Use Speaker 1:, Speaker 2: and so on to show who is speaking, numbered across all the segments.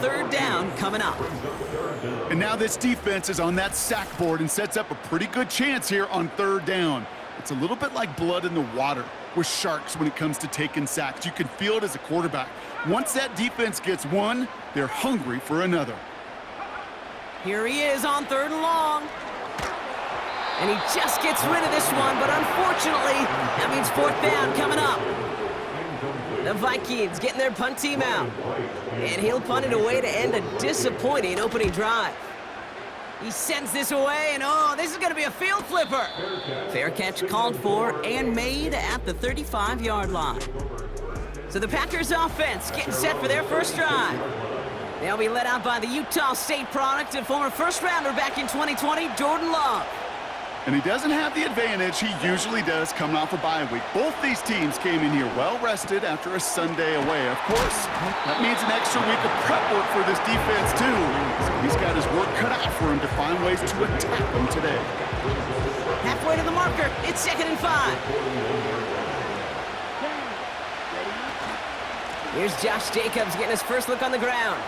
Speaker 1: third down coming up.
Speaker 2: And now this defense is on that sack board and sets up a pretty good chance here on third down. It's a little bit like blood in the water with sharks when it comes to taking sacks. You can feel it as a quarterback. Once that defense gets one, they're hungry for another.
Speaker 1: Here he is on third and long. And he just gets rid of this one, but unfortunately, that means fourth down coming up. The Vikings getting their punt team out. And he'll punt it away to end a disappointing opening drive. He sends this away, and oh, this is going to be a field flipper. Fair catch called for and made at the 35-yard line. So the Packers offense getting set for their first drive. They'll be led out by the Utah State product and former first-rounder back in 2020, Jordan Love.
Speaker 2: And he doesn't have the advantage he usually does coming off a bye week. Both these teams came in here well-rested after a Sunday away. Of course, that means an extra week of prep work for this defense, too. So he's got his work cut out for him to find ways to attack them today.
Speaker 1: Halfway to the marker, it's 2nd and 5. Here's Josh Jacobs getting his first look on the ground.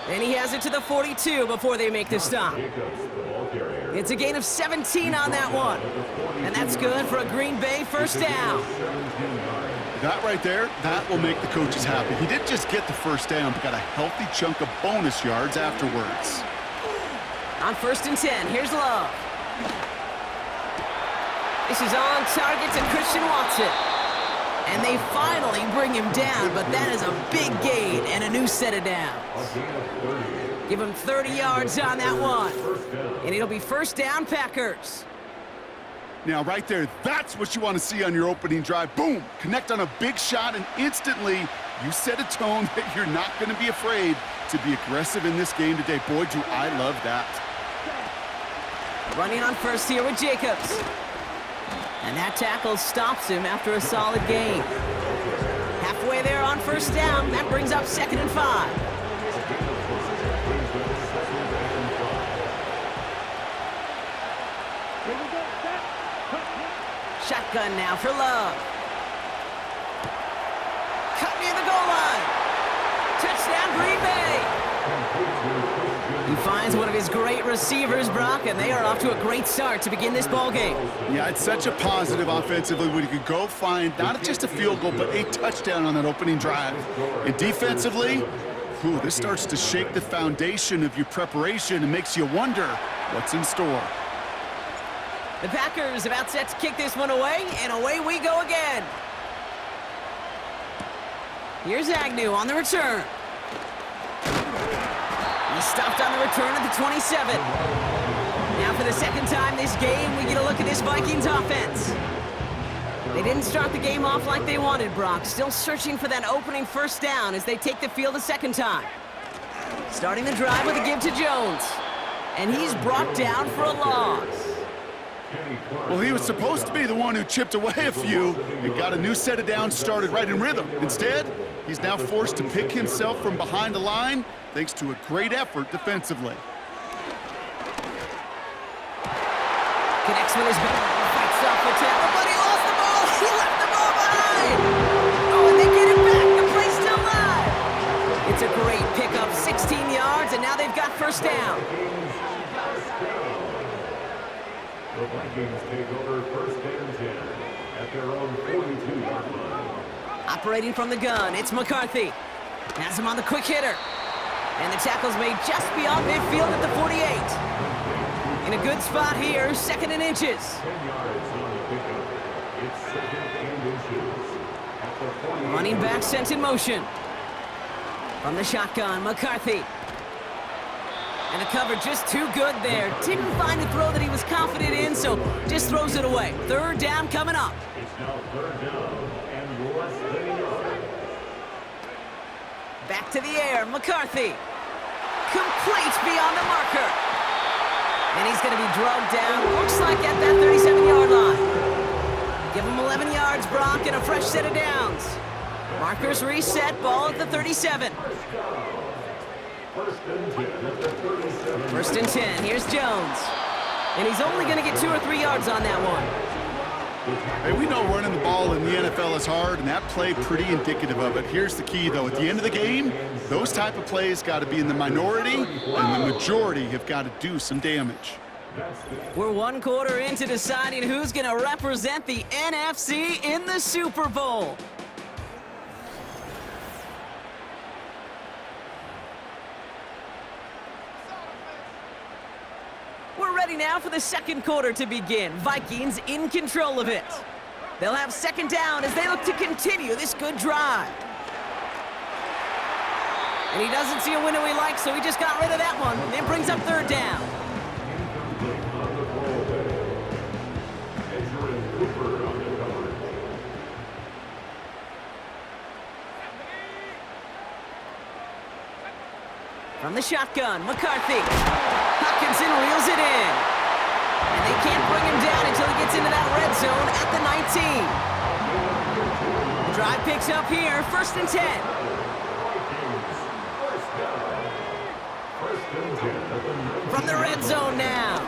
Speaker 1: And he has it to the 42 before they make the stop. It's a gain of 17 on that one. And that's good for a Green Bay first down.
Speaker 2: That right there, that will make the coaches happy. He didn't just get the first down, but got a healthy chunk of bonus yards afterwards.
Speaker 1: On 1st and 10, here's Love. This is on target to Christian Watson. And they finally bring him down, but that is a big gain and a new set of downs. Give him 30 yards on that one. And it'll be first down, Packers.
Speaker 2: Now, right there, that's what you want to see on your opening drive. Boom! Connect on a big shot, and instantly you set a tone that you're not going to be afraid to be aggressive in this game today. Boy, do I love that.
Speaker 1: Running on first here with Jacobs. And that tackle stops him after a solid gain. Halfway there on first down. That brings up 2nd and 5. Shotgun now for Love. Cut near the goal line. Touchdown, Green Bay. He finds one of his great receivers, Brock, and they are off to a great start to begin this ball game.
Speaker 2: Yeah, it's such a positive offensively when you can go find not just a field goal, but a touchdown on that opening drive. And defensively, this starts to shake the foundation of your preparation and makes you wonder what's in store.
Speaker 1: The Packers about set to kick this one away, and away we go again. Here's Agnew on the return. He stopped on the return at the 27. Now for the second time this game, we get a look at this Vikings offense. They didn't start the game off like they wanted, Brock. Still searching for that opening first down as they take the field a second time. Starting the drive with a give to Jones. And he's brought down for a loss.
Speaker 2: Well, he was supposed to be the one who chipped away a few and got a new set of downs started right in rhythm. Instead, he's now forced to pick himself from behind the line thanks to a great effort defensively.
Speaker 1: Connects with his back, fights off the tackle, but he lost the ball. He left the ball behind. Oh, and they get it back. The play's still live. It's a great pickup, 16 yards, and now they've got first down.
Speaker 3: The Vikings take over 1st and 10 at their own 42-yard line.
Speaker 1: Operating from the gun, it's McCarthy. Has him on the quick hitter. And the tackle's made just beyond midfield at the 48. In a good spot here, 2nd and inches.
Speaker 3: 10 yards on the pickup. It's 2nd and inches at the 48.
Speaker 1: Running back sent in motion. From the shotgun, McCarthy. And the cover just too good there. Didn't find a throw that he was confident in, so just throws it away. Third down coming up.
Speaker 3: It's now 3rd down and less than a yard.
Speaker 1: Back to the air, McCarthy. Complete beyond the marker. And he's going to be drugged down, looks like at that 37-yard line. Give him 11 yards, Brock, and a fresh set of downs. Markers reset, ball at the 37. 1st and 10, here's Jones. And he's only going to get 2 or 3 yards on that one.
Speaker 2: Hey, we know running the ball in the NFL is hard, and that play pretty indicative of it. Here's the key, though. At the end of the game, those type of plays got to be in the minority, and the majority have got to do some damage.
Speaker 1: We're 1 quarter into deciding who's going to represent the NFC in the Super Bowl. We're ready now for the second quarter to begin. Vikings in control of it. They'll have second down as they look to continue this good drive. And he doesn't see a window he likes, so he just got rid of that one. Then brings up third down. From the shotgun, McCarthy. Hopkinson reels it in. And they can't bring him down until he gets into that red zone at the 19. The drive picks up here, 1st and 10. From the red zone now.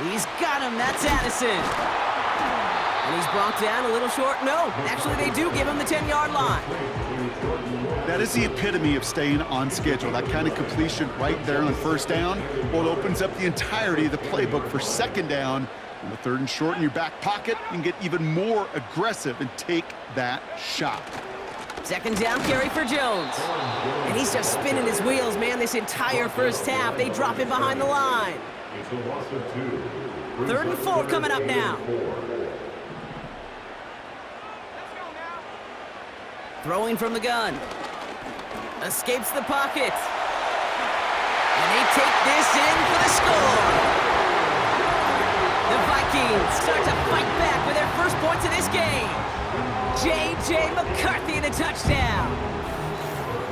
Speaker 1: He's got him, that's Addison. And he's brought down a little short. No, actually they do give him the 10-yard line.
Speaker 2: That is the epitome of staying on schedule. That kind of completion right there on 1st down. Well, it opens up the entirety of the playbook for 2nd down. On the 3rd and short in your back pocket, you can get even more aggressive and take that shot.
Speaker 1: 2nd down carry for Jones. And he's just spinning his wheels, man, this entire first half. They drop him behind the line. 3rd and 4 coming up now. Throwing from the gun. Escapes the pocket. And they take this in for the score. The Vikings start to fight back with their first points of this game. J.J. McCarthy, the touchdown.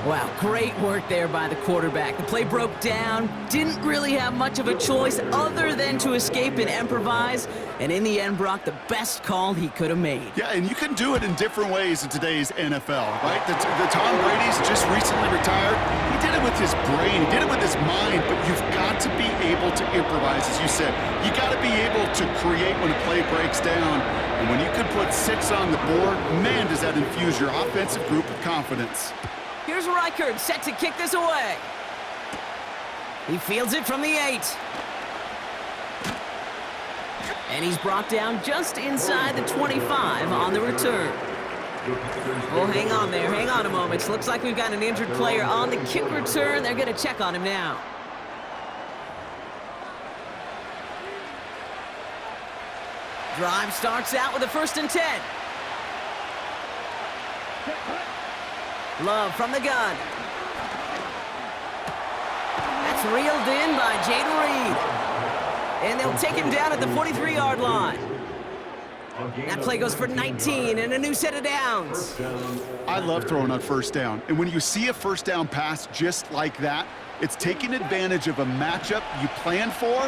Speaker 1: Wow, great work there by the quarterback. The play broke down, didn't really have much of a choice other than to escape and improvise, and in the end brought the best call he could have made.
Speaker 2: Yeah, and you can do it in different ways in today's NFL, right? The Tom Brady's just recently retired. He did it with his brain, he did it with his mind, but you've got to be able to improvise, as you said. You got to be able to create when a play breaks down, and when you can put 6 on the board, man, does that infuse your offensive group with confidence.
Speaker 1: Here's Reichard set to kick this away. He fields it from the 8. And he's brought down just inside the 25 on the return. Oh, hang on there. Hang on a moment. Looks like we've got an injured player on the kick return. They're going to check on him now. Drive starts out with a 1st and 10. Love from the gun. That's reeled in by Jaden Reed. And they'll take him down at the 43-yard line. That play goes for 19 and a new set of downs.
Speaker 2: I love throwing on 1st down. And when you see a 1st down pass just like that, it's taking advantage of a matchup you plan for,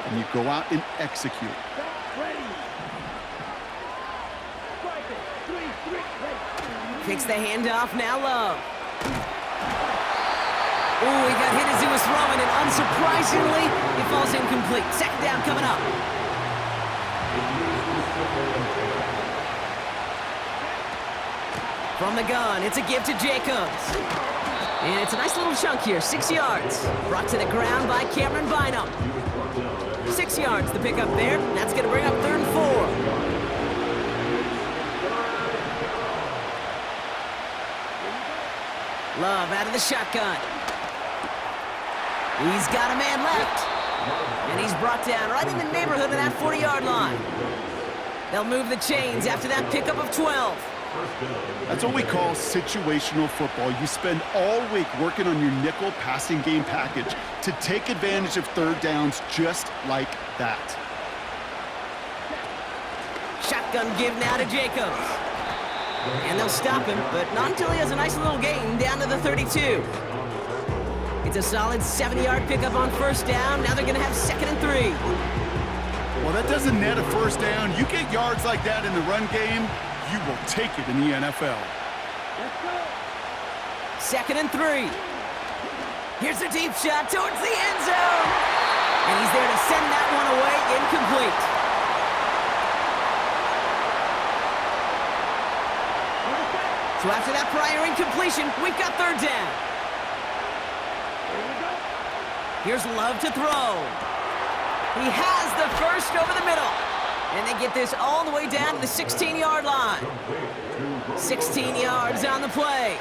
Speaker 2: and you go out and execute.
Speaker 1: Kicks the handoff, now Love. Ooh, he got hit as he was throwing, and unsurprisingly, he falls incomplete. 2nd down coming up. From the gun, it's a give to Jacobs. And it's a nice little chunk here, 6 yards. Brought to the ground by Cameron Bynum. 6 yards, the pickup there. That's going to bring up 3rd and 4. Love out of the shotgun. He's got a man left. And he's brought down right in the neighborhood of that 40-yard line. They'll move the chains after that pickup of 12.
Speaker 2: That's what we call situational football. You spend all week working on your nickel passing game package to take advantage of 3rd downs just like that.
Speaker 1: Shotgun give now to Jacobs. And they'll stop him, but not until he has a nice little gain down to the 32. It's a solid 70-yard pickup on 1st down. Now they're going to have 2nd and 3.
Speaker 2: Well, that doesn't net a 1st down. You get yards like that in the run game, you will take it in the NFL.
Speaker 1: 2nd and 3. Here's a deep shot towards the end zone. And he's there to send that one away incomplete. So after that prior incompletion, we've got third down. Here's Love to throw. He has the first over the middle. And they get this all the way down to the 16-yard line. 16 yards on the play.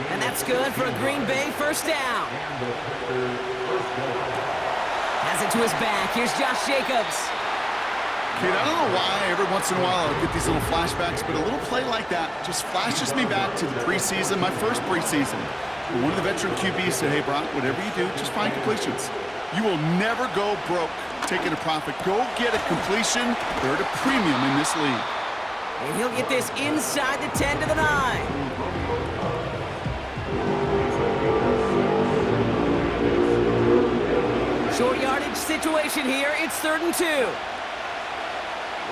Speaker 1: And that's good for a Green Bay first down. Has it to his back. Here's Josh Jacobs.
Speaker 2: Kate, I don't know why every once in a while I'll get these little flashbacks, but a little play like that just flashes me back to the preseason, my first preseason. One of the veteran QBs said, hey, Brock, whatever you do, just find completions. You will never go broke taking a profit. Go get a completion. They're at a premium in this league.
Speaker 1: And he'll get this inside the 10 to the 9. Short yardage situation here. It's 3rd and 2.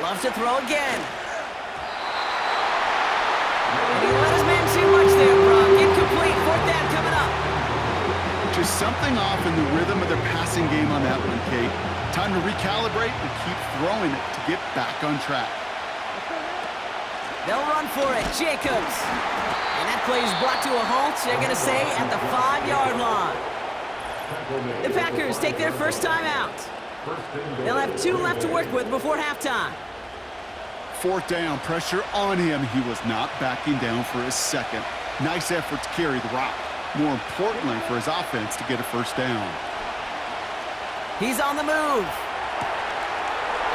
Speaker 1: Loves to throw again. And he let his man too much there, Brock. Incomplete. 4th down coming up.
Speaker 2: Just something off in the rhythm of their passing game on that one, Kate. Time to recalibrate and keep throwing it to get back on track.
Speaker 1: They'll run for it. Jacobs. And that play is brought to a halt, they're going to say, at the 5-yard line. The Packers take their first time out. They'll have 2 left to work with before halftime.
Speaker 2: 4th down, pressure on him. He was not backing down for his second. Nice effort to carry the rock. More importantly for his offense to get a first down.
Speaker 1: He's on the move.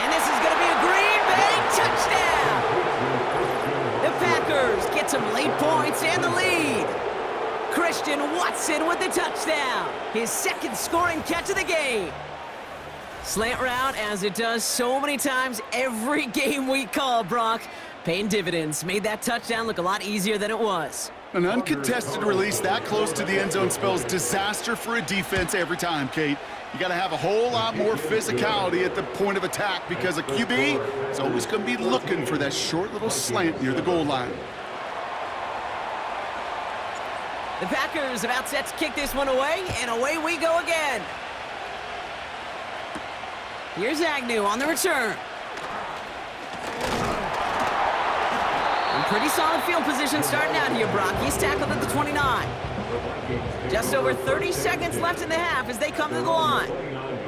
Speaker 1: And this is going to be a Green Bay touchdown. The Packers get some late points and the lead. Christian Watson with the touchdown. His 2nd scoring catch of the game. Slant route, as it does so many times every game we call, Brock. Paying dividends. Made that touchdown look a lot easier than it was.
Speaker 2: An uncontested release that close to the end zone spells disaster for a defense every time, Kate. You got to have a whole lot more physicality at the point of attack because a QB is always going to be looking for that short little slant near the goal line.
Speaker 1: The Packers about set to kick this one away, and away we go again. Here's Agnew on the return. In pretty solid field position starting out here, Brock. He's tackled at the 29. Just over 30 seconds left in the half as they come to the line.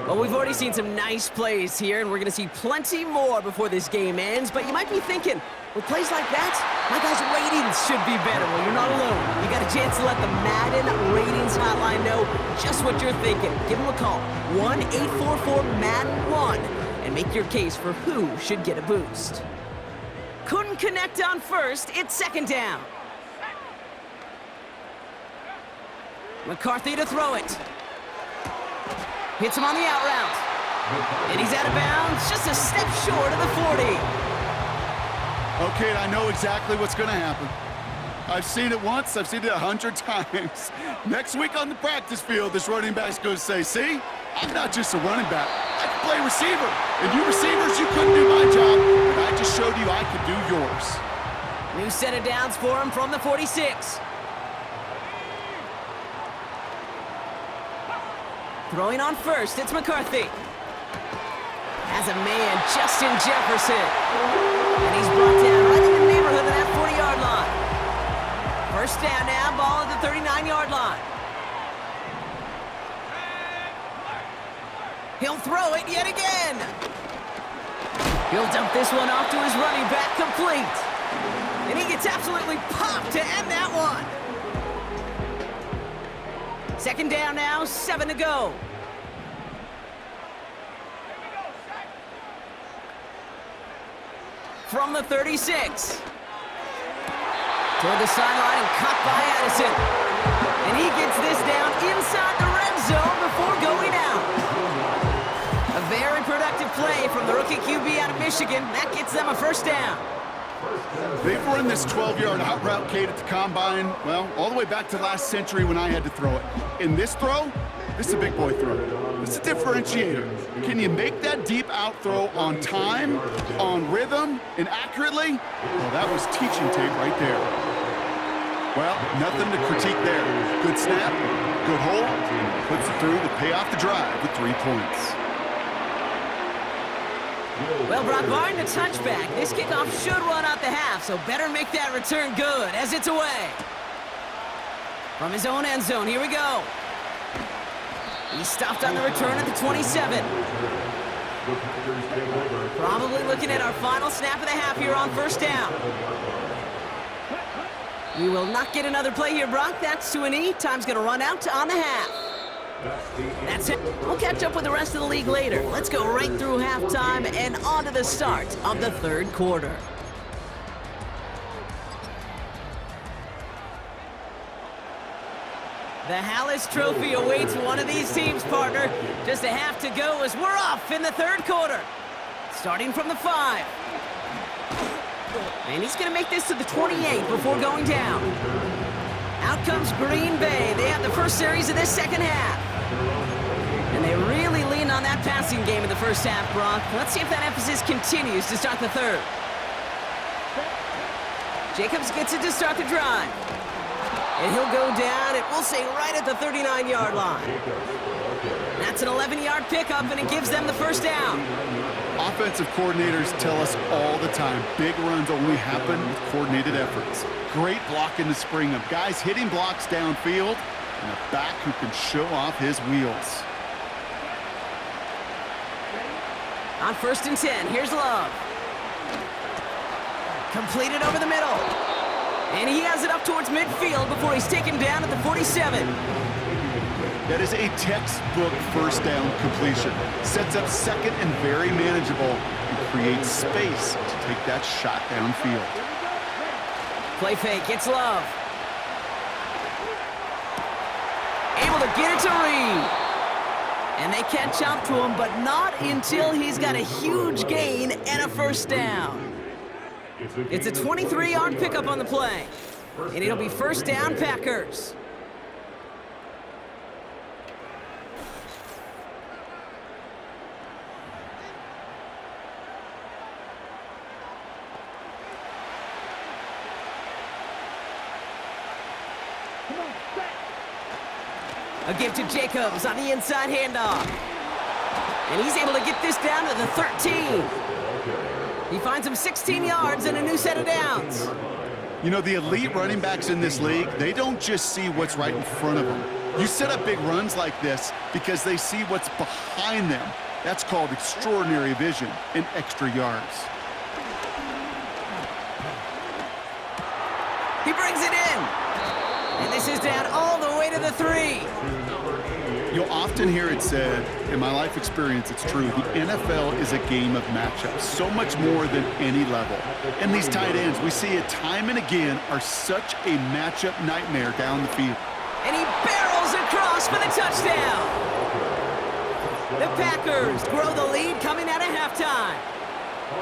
Speaker 1: Well, we've already seen some nice plays here, and we're going to see plenty more before this game ends. But you might be thinking, with plays like that, my guys' ratings should be better. Well, you're not alone. You got a chance to let the Madden ratings hotline know just what you're thinking. Give them a call, 1-844-MADDEN-1, and make your case for who should get a boost. Couldn't connect on first. It's 2nd down. McCarthy to throw it. Hits him on the out route. And he's out of bounds, just a step short of the 40.
Speaker 2: Okay, I know exactly what's going to happen. I've seen it once, I've seen it 100 times. Next week on the practice field, this running back's going to say, see, I'm not just a running back. I can play receiver. And you receivers, you couldn't do my job, but I just showed you I could do yours.
Speaker 1: New set of downs for him from the 46. Throwing on first, it's McCarthy. Has a man, Justin Jefferson. And he's brought down right in the neighborhood of that 40-yard line. First down now, ball at the 39-yard line. He'll throw it yet again. He'll dump this one off to his running back, complete. And he gets absolutely popped to end that one. 2nd down now, 7 to go. From the 36. Toward the sideline and caught by Addison. And he gets this down inside the red zone before going out. A very productive play from the rookie QB out of Michigan. That gets them a first down.
Speaker 2: They've run this 12-yard out route, Kate, at the combine, well, all the way back to last century when I had to throw it. In this throw, this is a big boy throw. This is a differentiator. Can you make that deep out throw on time, on rhythm, and accurately? Well, that was teaching tape right there. Well, nothing to critique there. Good snap, good hold, puts it through to pay off the drive with 3 points.
Speaker 1: Well, Brock, barring the touchback, this kickoff should run out the half, so better make that return good as it's away. From his own end zone, here we go. He's stopped on the return at the 27. Probably looking at our final snap of the half here on first down. We will not get another play here, Brock. That's to an E. Time's going to run out on the half. That's it. We'll catch up with the rest of the league later. Let's go right through halftime and on to the start of the third quarter. The Hallis Trophy awaits one of these teams, partner. Just a half to go as we're off in the third quarter. Starting from the 5. And he's going to make this to the 28 before going down. Out comes Green Bay. They have the first series of this second half. And they really leaned on that passing game in the first half, Brock. Let's see if that emphasis continues to start the third. Jacobs gets it to start the drive. And he'll go down, and we'll say right at the 39-yard line. That's an 11-yard pickup, and it gives them the first down.
Speaker 2: Offensive coordinators tell us all the time, big runs only happen with coordinated efforts. Great block in the spring of guys hitting blocks downfield, and a back who can show off his wheels.
Speaker 1: On 1st and 10, here's Love. Completed over the middle. And he has it up towards midfield before he's taken down at the 47.
Speaker 2: That is a textbook first down completion. Sets up second and very manageable and creates space to take that shot downfield.
Speaker 1: Play fake, it's Love. Able to get it to Reed. And they catch up to him, but not until he's got a huge gain and a first down. It's a 23-yard pickup on the play. And it'll be first down, Packers. A give to Jacobs on the inside handoff. And he's able to get this down to the 13. He finds him 16 yards and a new set of downs.
Speaker 2: You know, the elite running backs in this league, they don't just see what's right in front of them. You set up big runs like this because they see what's behind them. That's called extraordinary vision and extra yards.
Speaker 1: He brings it in. And this is down all the way to the 3.
Speaker 2: You'll often hear it said, in my life experience, it's true, the NFL is a game of matchups, so much more than any level. And these tight ends, we see it time and again, are such a matchup nightmare down the field.
Speaker 1: And he barrels across for the touchdown. The Packers grow the lead coming out of halftime.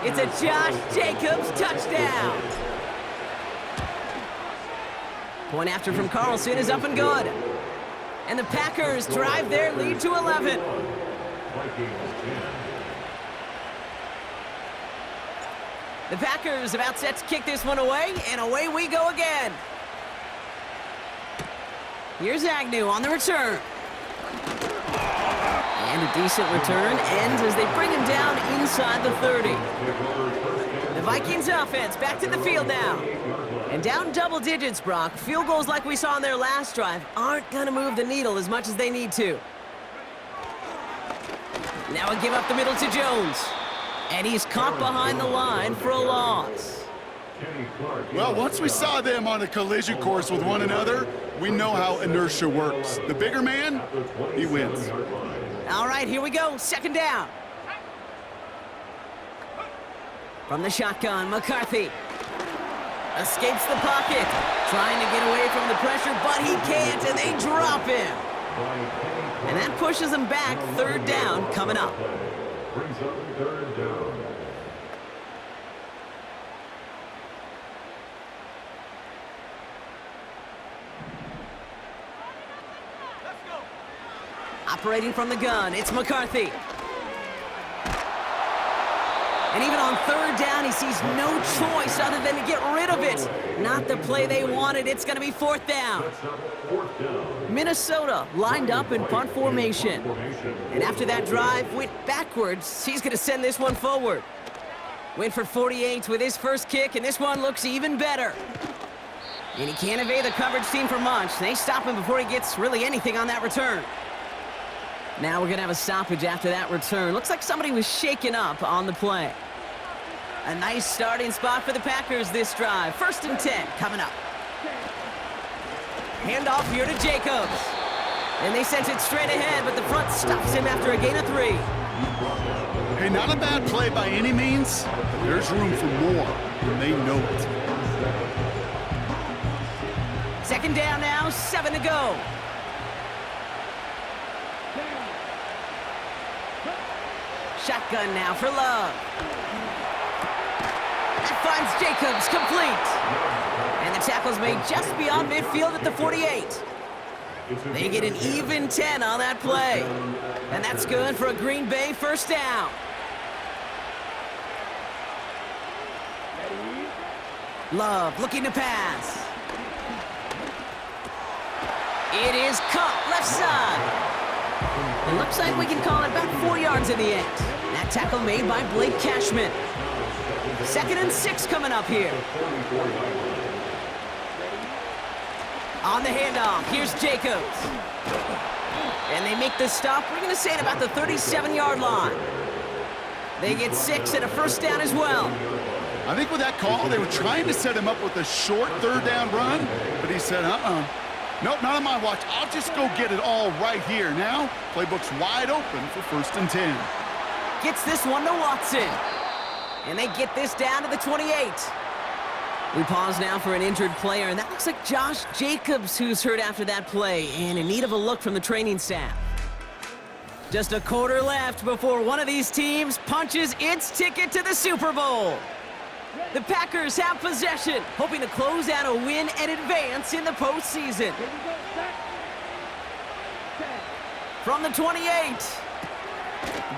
Speaker 1: It's a Josh Jacobs touchdown. Point after from Carlson is up and good. And the Packers drive their lead to 11. The Packers about set to kick this one away, and away we go again. Here's Agnew on the return. And a decent return ends as they bring him down inside the 30. The Vikings offense back to the field now. And down double digits, Brock. Field goals like we saw on their last drive aren't going to move the needle as much as they need to. Now a give up the middle to Jones. And he's caught behind the line for a loss.
Speaker 2: Well, once we saw them on a collision course with one another, we know how inertia works. The bigger man, he wins.
Speaker 1: All right, here we go. Second down. From the shotgun, McCarthy. Escapes the pocket, trying to get away from the pressure, but he can't, and they drop him. And that pushes him back. Third down coming up.
Speaker 3: Brings up third down.
Speaker 1: Operating from the gun, it's McCarthy. And even on third down, he sees no choice other than to get rid of it. Not the play they wanted. It's going to be fourth down. Minnesota lined up in punt formation. And after that drive went backwards, he's going to send this one forward. Went for 48 with his first kick, and this one looks even better. And he can't evade the coverage team for much. They stop him before he gets really anything on that return. Now we're going to have a stoppage after that return. Looks like somebody was shaken up on the play. A nice starting spot for the Packers this drive. 1st and 10 coming up. Handoff here to Jacobs. And they sent it straight ahead, but the front stops him after a gain of 3.
Speaker 2: Hey, not a bad play by any means, but there's room for more, and they know it.
Speaker 1: 2nd down now, 7 to go. Shotgun now for Love. That finds Jacobs complete. And the tackle's made just beyond midfield at the 48. They get an even 10 on that play. And that's good for a Green Bay 1st down. Love looking to pass. It is caught left side. It looks like we can call it about 4 yards in the end. That tackle made by Blake Cashman. 2nd and 6 coming up here. On the handoff, here's Jacobs. And they make the stop, we're going to say at about the 37-yard line. They get 6 and a 1st down as well.
Speaker 2: I think with that call, they were trying to set him up with a short 3rd down run, but he said, nope, not on my watch. I'll just go get it all right here. Now, playbook's wide open for 1st and 10.
Speaker 1: Gets this one to Watson. And they get this down to the 28. We pause now for an injured player, and that looks like Josh Jacobs who's hurt after that play and in need of a look from the training staff. Just a quarter left before one of these teams punches its ticket to the Super Bowl. The Packers have possession, hoping to close out a win and advance in the postseason. From the 28.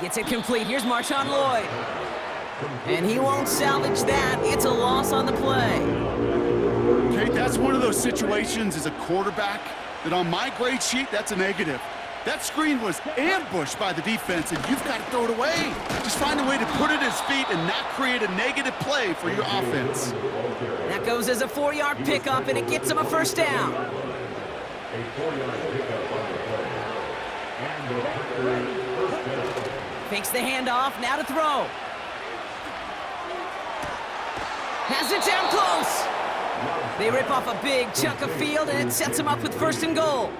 Speaker 1: Gets it complete. Here's Marshawn Lloyd. And he won't salvage that. It's a loss on the play.
Speaker 2: Kate, that's one of those situations as a quarterback that on my grade sheet, that's a negative. That screen was ambushed by the defense, and you've got to throw it away. Just find a way to put it at his feet and not create a negative play for your offense.
Speaker 1: That goes as a 4-yard pickup, and it gets him a 1st down.
Speaker 3: A 4-yard pickup on the play. And the Packers 1st down.
Speaker 1: Fakes the handoff, now to throw. Has it down close. They rip off a big chunk of field, and it sets them up with 1st and goal.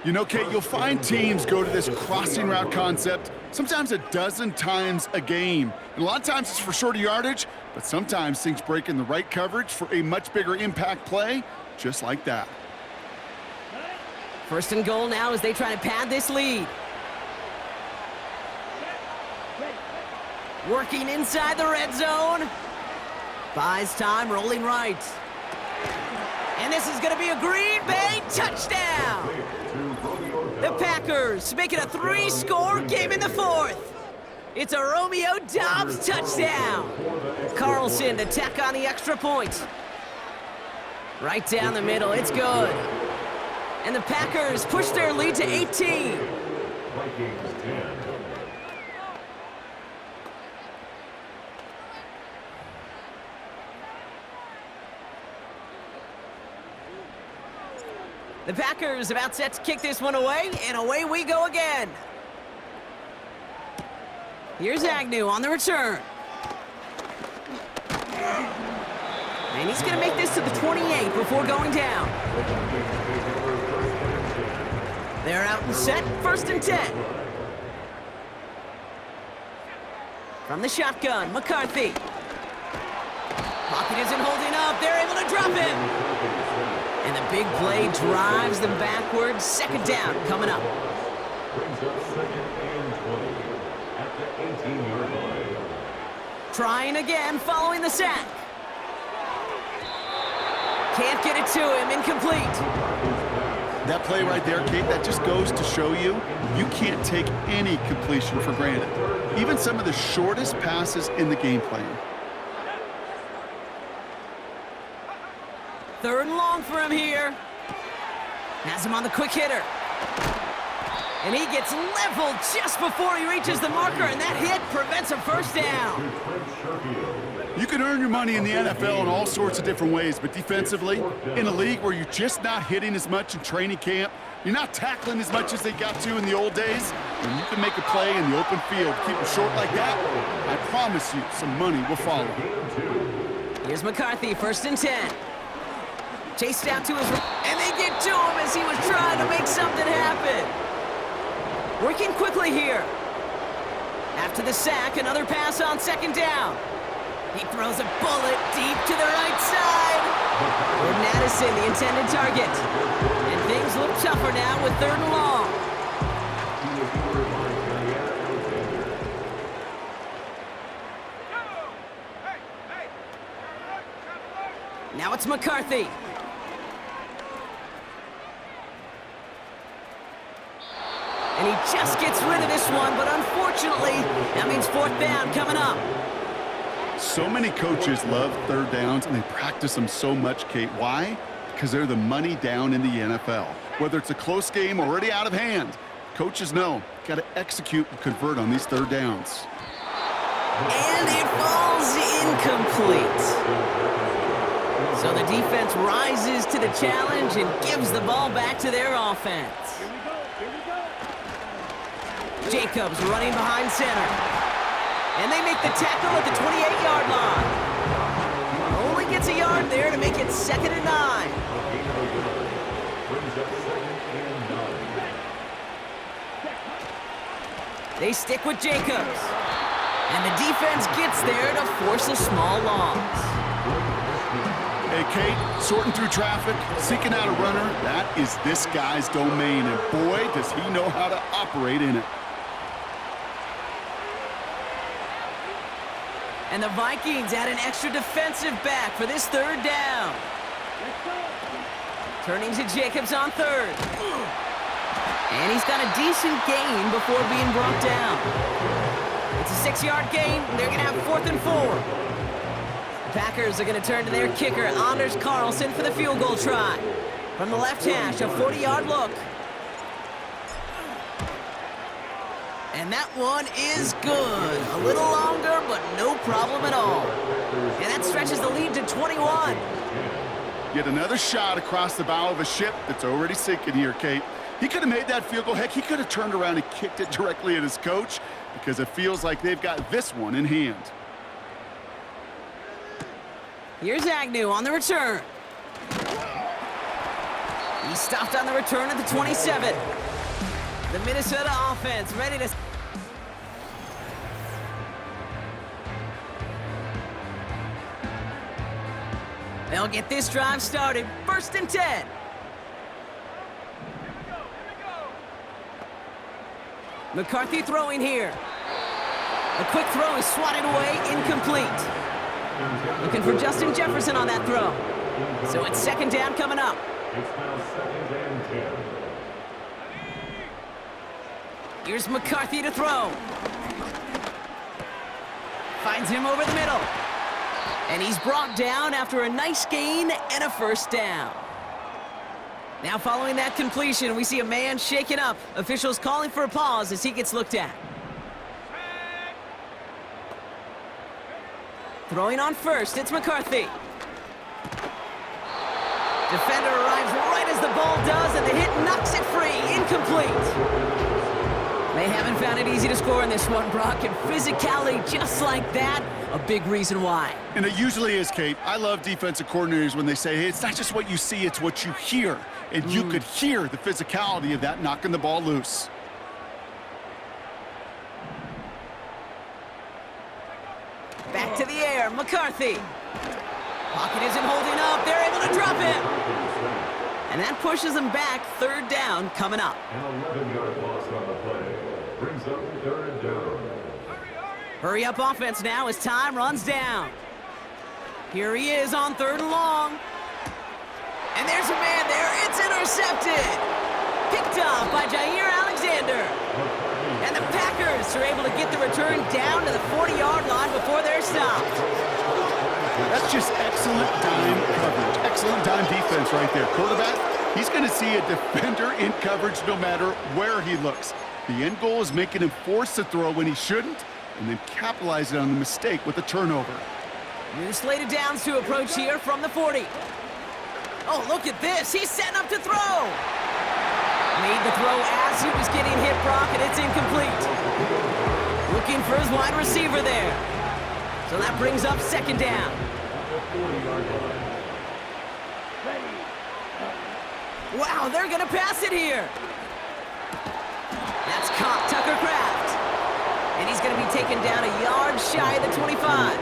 Speaker 2: You know, Kate, you'll find teams go to this crossing route concept sometimes a dozen times a game. And a lot of times it's for shorter yardage, but sometimes things break in the right coverage for a much bigger impact play, just like that.
Speaker 1: 1st and goal now as they try to pad this lead. Working inside the red zone. Buys time, rolling right. And this is going to be a Green Bay touchdown. The Packers make it a 3-score game in the 4th. It's a Romeo Doubs touchdown. Carlson to tack on the extra point. Right down the middle, it's good. And the Packers push their lead to 18.
Speaker 3: Vikings 10.
Speaker 1: The Packers about set to kick this one away, and away we go again. Here's Agnew on the return. And he's going to make this to the 28 before going down. They're out and set, 1st and 10. From the shotgun, McCarthy. Pocket isn't holding up, they're able to drop him. And the big play drives them backwards. 2nd down coming up.
Speaker 3: Brings up 2nd and 20 at the 18-yard line.
Speaker 1: Trying again following the sack. Can't get it to him, incomplete.
Speaker 2: That play right there, Kate, that just goes to show you, you can't take any completion for granted. Even some of the shortest passes in the game plan.
Speaker 1: 3rd and long for him here. Has him on the quick hitter. And he gets leveled just before he reaches the marker, and that hit prevents a first down.
Speaker 2: You can earn your money in the NFL in all sorts of different ways, but defensively, in a league where you're just not hitting as much in training camp, you're not tackling as much as they got to in the old days, when you can make a play in the open field, keep them short like that, I promise you some money will follow.
Speaker 1: Here's McCarthy, 1st and 10. Chased out to his right, and they get to him as he was trying to make something happen. Working quickly here. After the sack, another pass on 2nd down. He throws a bullet deep to the right side. Gordon Addison, the intended target. And things look tougher now with 3rd and long. Now it's McCarthy. And he just gets rid of this one, but unfortunately, that means 4th down coming up.
Speaker 2: So many coaches love 3rd downs, and they practice them so much, Kate. Why? Because they're the money down in the NFL. Whether it's a close game already out of hand, coaches know, got to execute and convert on these 3rd downs.
Speaker 1: And it falls incomplete. So the defense rises to the challenge and gives the ball back to their offense. Jacobs running behind center. And they make the tackle at the 28-yard line. Only gets a yard there to make it 2nd and 9. They stick with Jacobs. And the defense gets there to force a small loss.
Speaker 2: Hey, Kate, sorting through traffic, seeking out a runner, that is this guy's domain, and boy, does he know how to operate in it.
Speaker 1: And the Vikings add an extra defensive back for this 3rd down. Turning to Jacobs on 3rd. And he's got a decent gain before being brought down. It's a 6-yard gain. They're going to have 4th and 4. The Packers are going to turn to their kicker, Anders Carlson, for the field goal try. From the left hash, a 40-yard look. And that one is good. A little longer, but no problem at all. And that stretches the lead to 21.
Speaker 2: Yet another shot across the bow of a ship that's already sinking here, Kate. He could have made that field goal. Heck, he could have turned around and kicked it directly at his coach because it feels like they've got this one in hand.
Speaker 1: Here's Agnew on the return. He stopped on the return at the 27. The Minnesota offense ready to... They'll get this drive started. 1st and 10. McCarthy throwing here. A quick throw is swatted away, incomplete. Looking for Justin Jefferson on that throw. So it's 2nd down coming up.
Speaker 3: It's now 2nd and 10.
Speaker 1: Here's McCarthy to throw. Finds him over the middle. And he's brought down after a nice gain and a 1st down. Now following that completion, we see a man shaken up. Officials calling for a pause as he gets looked at. Throwing on 1st, it's McCarthy. Defender arrives right as the ball does, and the hit knocks it free. Incomplete. They haven't found it easy to score in this one, Brock, and physicality just like that, a big reason why.
Speaker 2: And it usually is, Kate. I love defensive coordinators when they say, hey, it's not just what you see, it's what you hear. And you could hear the physicality of that knocking the ball loose.
Speaker 1: Back to the air, McCarthy. Pocket isn't holding up, they're able to drop him. And that pushes them back, 3rd down coming up.
Speaker 3: An 11-yard loss on the play. Brings up 3rd down.
Speaker 1: Hurry up offense now as time runs down. Here he is on 3rd and long. And there's a man there, it's intercepted. Picked off by Jair Alexander. And the Packers are able to get the return down to the 40-yard line before they're stopped.
Speaker 2: That's just excellent dime coverage. Excellent dime defense right there. Quarterback, he's going to see a defender in coverage no matter where he looks. The end goal is making him force a throw when he shouldn't, and then capitalizing on the mistake with a turnover.
Speaker 1: New slated downs to approach here from the 40. Oh, look at this. He's setting up to throw. Made the throw as he was getting hit, Brock, and it's incomplete. Looking for his wide receiver there. So that brings up second down. Wow, they're going to pass it here. That's caught Tucker Kraft. And he's going to be taken down a yard shy of the 25.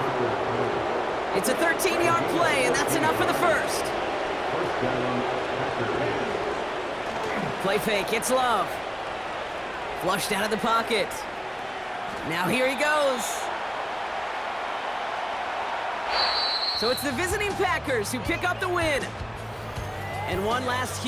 Speaker 1: It's a 13-yard play, and that's enough for the first. Play fake, it's Love. Flushed out of the pocket. Now here he goes. So it's the visiting Packers who pick up the win. And one last